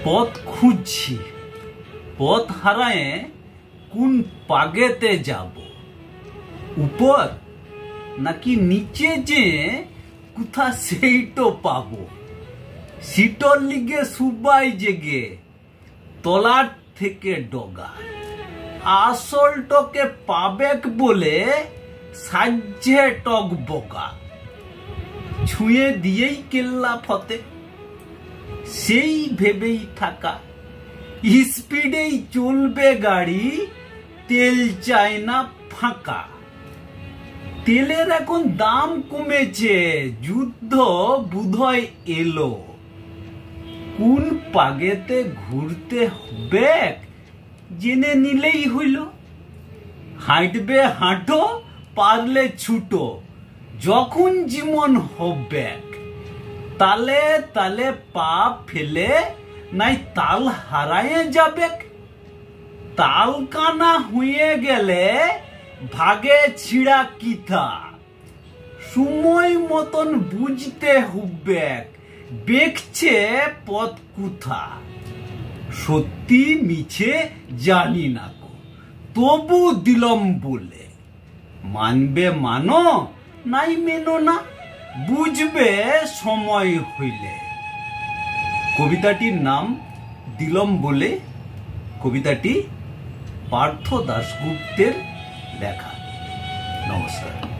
পথ খুঁজছি, পথ হারায়ে কোন পাগেতে যাব, উপর নাকি নিচে যে কোথা সেইটো পাবো। সিটর লিগে সুবাই জেগে তলার থেকে ডগা, আসলটকে পাবেক বলে সাজ্জে টক বগা। ছুঁয়ে দিয়েই কেল্লা ফতে, সেই ভেবেই থাকা স্পিডেই চলবে গাড়ি, তেল চায় না ফাঁকা। তেলের এখন দাম কমেছে, যুদ্ধ বুধয় এলো। কোন পাগেতে ঘুরতে হবে জেনে নিলেই হইল। হাঁটবে হাঁটো, পারলে ছুটো, যখন জীবন হবে। তালে তালে পা ফেলে নাই তাল হারায়ে যাবে। তাল কানা হয়ে গেলে ভাগে ছিড়া কিথা। সময় মতন বুঝতে হবে দেখছে পথ কুথা। সত্যি মিছে জানি না গো, তবু দিলম বলে। মানবে মানো, নাই মেনো না, বুঝবে সময় হইলে। কবিতাটির নাম দিলম বলে। কবিতাটি পার্থ দাশগুপ্তের লেখা। নমস্কার।